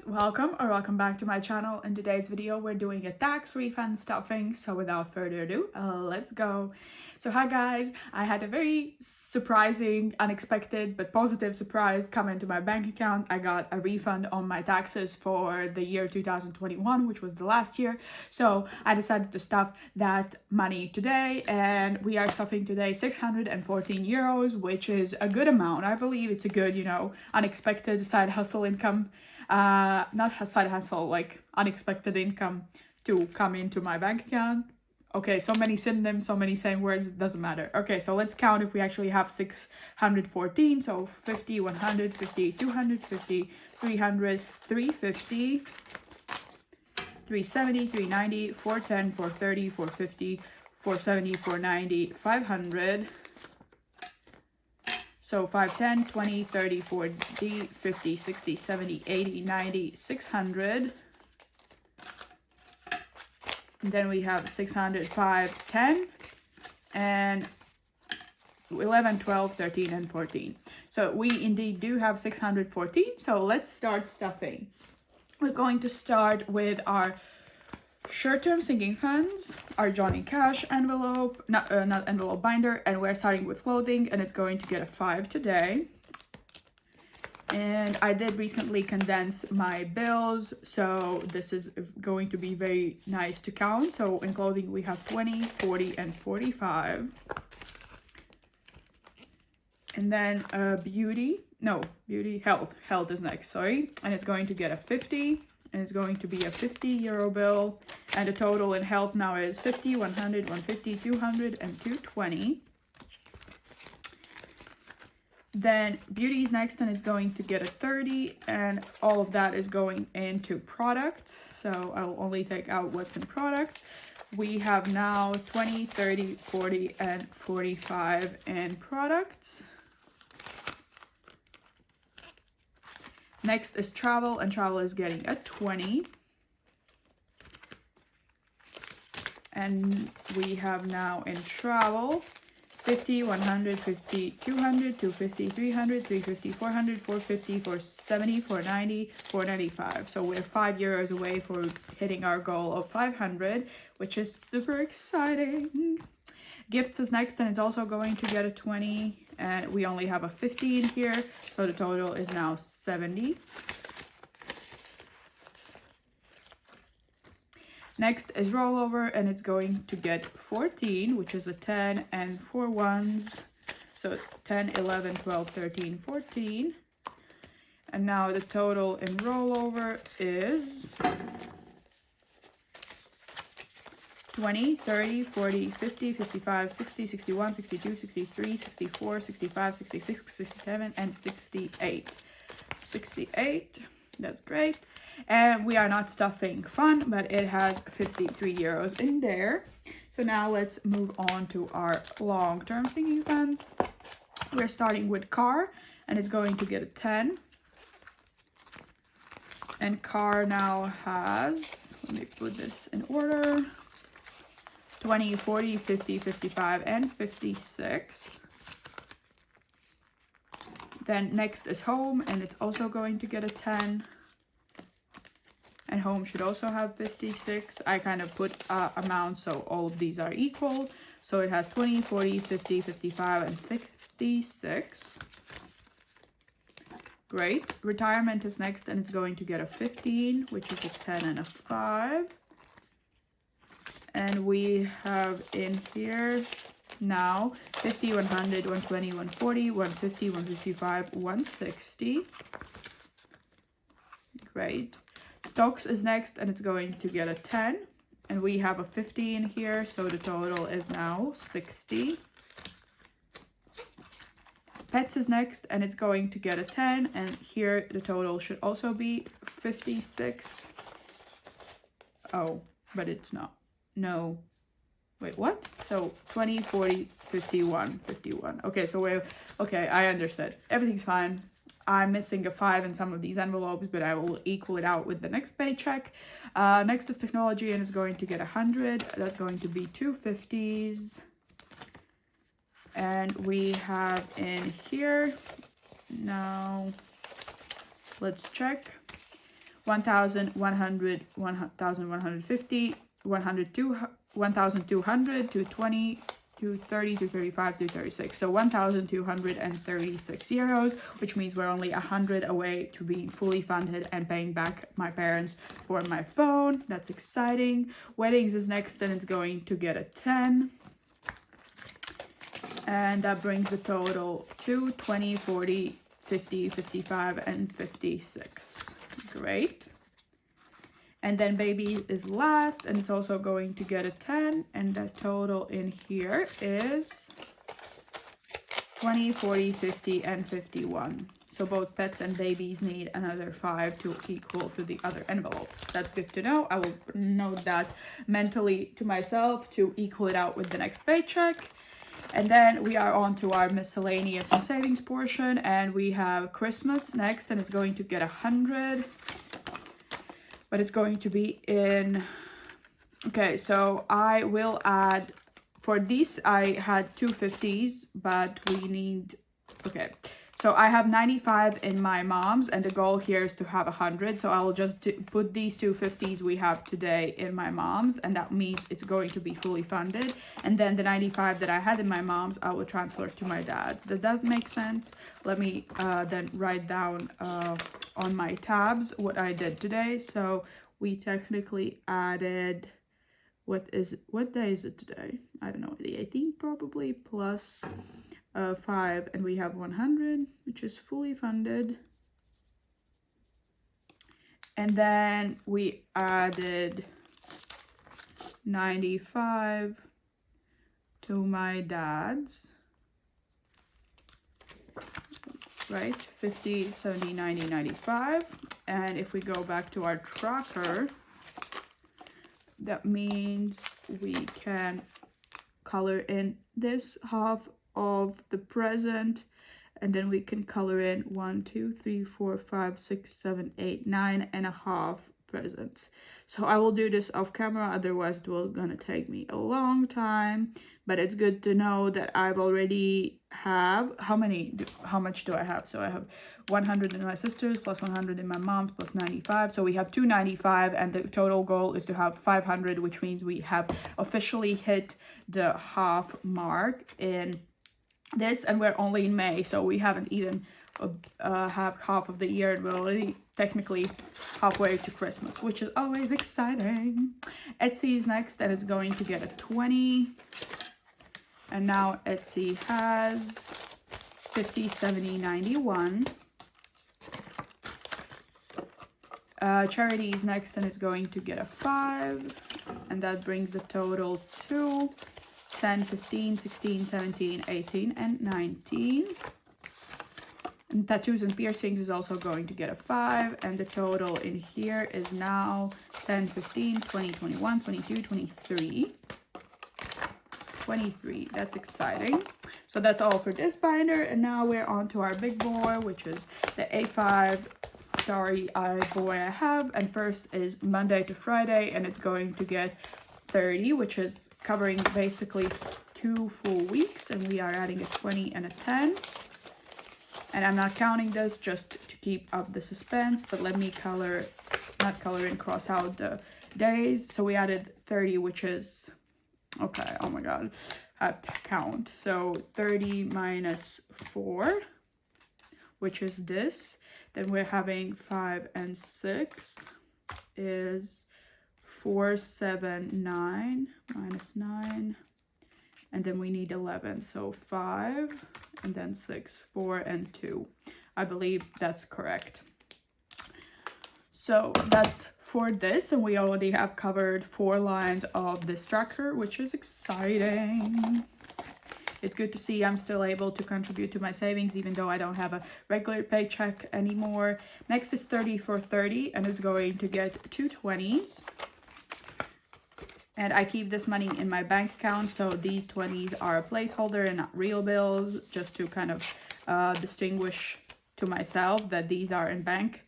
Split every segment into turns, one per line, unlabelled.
guys, welcome back to my channel. In today's video we're doing a tax refund stuffing, so without further ado, let's go. So hi guys, I had a very surprising, unexpected but positive surprise come into my bank account. I got a refund on my taxes for the year 2021, which was the last year, so I decided to stuff that money today, and we are stuffing today 614 euros, which is a good amount. I believe it's a good, unexpected side hustle income, not a side hustle, like unexpected income to come into my bank account. Okay, so many synonyms, so many same words, it doesn't matter. Okay, so let's count if we actually have 614. So 50, 100, 50, 200, 50, 300, 350, 370, 390, 410, 430, 450, 470, 490, 500. So 5, 10, 20, 30, 40, 50, 60, 70, 80, 90, 600. And then we have 600, 5, 10, and 11, 12, 13, and 14. So we indeed do have 614. So let's start stuffing. We're going to start with our short-term sinking funds, our Johnny Cash envelope, not envelope binder, and we're starting with clothing, and it's going to get a 5 today. And I did recently condense my bills, so this is going to be very nice to count. So in clothing we have 20, 40, and 45. And then health is next, sorry. And it's going to get a 50, and it's going to be a 50 euro bill. And the total in health now is 50, 100, 150, 200, and 220. Then beauty is next, and is going to get a 30, and all of that is going into products. So I'll only take out what's in product. We have now 20, 30, 40, and 45 in products. Next is travel, and travel is getting a 20. And we have now in travel 50, 100, 50, 200, 250, 300, 350, 400, 450, 470, 490, 495. So we're 5 euros away for hitting our goal of 500, which is super exciting. Gifts is next, and it's also going to get a 20, and we only have a 50 in here, so the total is now 70. Next is rollover, and it's going to get 14, which is a 10 and 4 ones. So 10, 11, 12, 13, 14. And now the total in rollover is 20, 30, 40, 50, 55, 60, 61, 62, 63, 64, 65, 66, 67, and 68. 68, that's great. And we are not stuffing fun, but it has 53 euros in there. So now let's move on to our long-term sinking funds. We're starting with car, and it's going to get a 10. And car now has, let me put this in order, 20, 40, 50, 55, and 56. Then next is home, and it's also going to get a 10. And home should also have 56. I kind of put amounts so all of these are equal. So it has 20, 40, 50, 55, and 56. Great. Retirement is next, and it's going to get a 15, which is a 10 and a 5. And we have in here now 50, 100, 120, 140, 150, 155, 160. Great. Stocks is next, and it's going to get a 10, and we have a 50 in here, so the total is now 60. Pets is next, and it's going to get a 10, and here the total should also be 56. Oh, but it's not. No. Wait, what? So 20, 40, 51, 51. Okay, so okay, I understood. Everything's fine. I'm missing a 5 in some of these envelopes, but I will equal it out with the next paycheck. Next is technology, and it's going to get 100. That's going to be 2 50s. And we have in here, now let's check. 1,100, 1,150, 1,200, 220, 230, 235, 236. So 1,236 euros, which means we're only 100 away to being fully funded and paying back my parents for my phone. That's exciting. Weddings is next, and it's going to get a 10. And that brings the total to 20, 40, 50, 55, and 56. Great. And then baby is last, and it's also going to get a 10. And the total in here is 20, 40, 50, and 51. So both pets and babies need another 5 to equal to the other envelopes. That's good to know. I will note that mentally to myself to equal it out with the next paycheck. And then we are on to our miscellaneous and savings portion, and we have Christmas next, and it's going to get 100. But it's going to be in, okay, so I will add, for these I had 250s, but we need, okay. So I have 95 in my mom's, and the goal here is to have 100. So I will just put these 250s we have today in my mom's, and that means it's going to be fully funded. And then the 95 that I had in my mom's, I will transfer to my dad's. That does make sense. Let me then write down on my tabs what I did today. So we technically added, what day is it today? I don't know, the 18th probably, plus 5, and we have 100, which is fully funded. And then we added 95 to my dad's, right? 50, 70, 90, 95. And if we go back to our tracker, that means we can color in this half of the present, and then we can color in 1, 2, 3, 4, 5, 6, 7, 8, 9.5 presents. So I will do this off camera, otherwise it will gonna take me a long time. But it's good to know that I've already have, how much do I have? So I have 100 in my sister's, plus 100 in my mom's, plus 95. So we have 295, and the total goal is to have 500, which means we have officially hit the half mark in this, and we're only in May, so we haven't even have half of the year, and we're already technically halfway to Christmas, which is always exciting. Etsy is next, and it's going to get a 20. And now Etsy has 50, 70, 91. Charity is next, and it's going to get a 5. And that brings the total to 10, 15, 16, 17, 18, and 19. And tattoos and piercings is also going to get a 5. And the total in here is now 10, 15, 20, 21, 22, 23. 23. That's exciting. So that's all for this binder. And now we're on to our big boy, which is the A5 starry eye boy I have. And first is Monday to Friday, and it's going to get 30, which is covering basically 2 full weeks, and we are adding a 20 and a 10. And I'm not counting this just to keep up the suspense, but let me not color and cross out the days. So we added 30, which is, okay, oh my god, I have to count. So 30 minus 4, which is this. Then we're having 5 and 6 is 4, 7, 9, minus 9. And then we need 11, so 5, and then 6, 4, and 2. I believe that's correct. So that's for this, and we already have covered 4 lines of this tracker, which is exciting. It's good to see I'm still able to contribute to my savings, even though I don't have a regular paycheck anymore. Next is 30 for 30, and it's going to get 2 20s. And I keep this money in my bank account, so these 20s are a placeholder and not real bills, just to kind of distinguish to myself that these are in bank.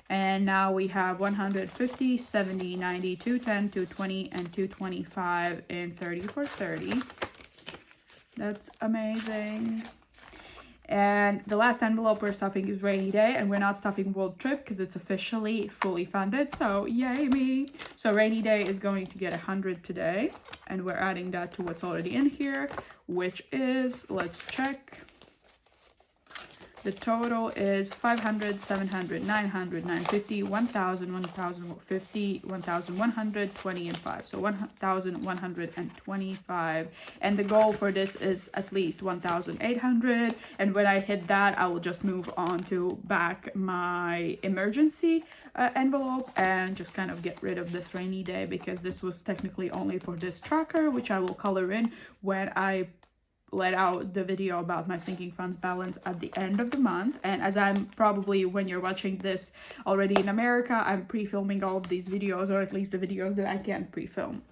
And now we have 150, 70, 90, 210, 220, and 225 in 30 for 30. That's amazing. And the last envelope we're stuffing is rainy day, and we're not stuffing world trip because it's officially fully funded, so yay me. So rainy day is going to get 100 today, and we're adding that to what's already in here, which is, let's check. The total is 500, 700, 900, 950, 1,000, 1,050, 1,120, and 5. So 1,125. And the goal for this is at least 1,800. And when I hit that, I will just move on to back my emergency envelope and just kind of get rid of this rainy day, because this was technically only for this tracker, which I will color in when I let out the video about my sinking funds balance at the end of the month. And as I'm probably, when you're watching this already in America, I'm pre-filming all of these videos, or at least the videos that I can't pre-film.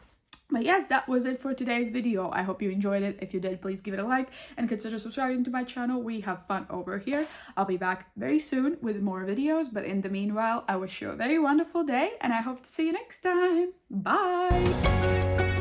But yes, that was it for today's video. I hope you enjoyed it. If you did, please give it a like and consider subscribing to my channel. We have fun over here. I'll be back very soon with more videos, but in the meanwhile, I wish you a very wonderful day, and I hope to see you next time. Bye!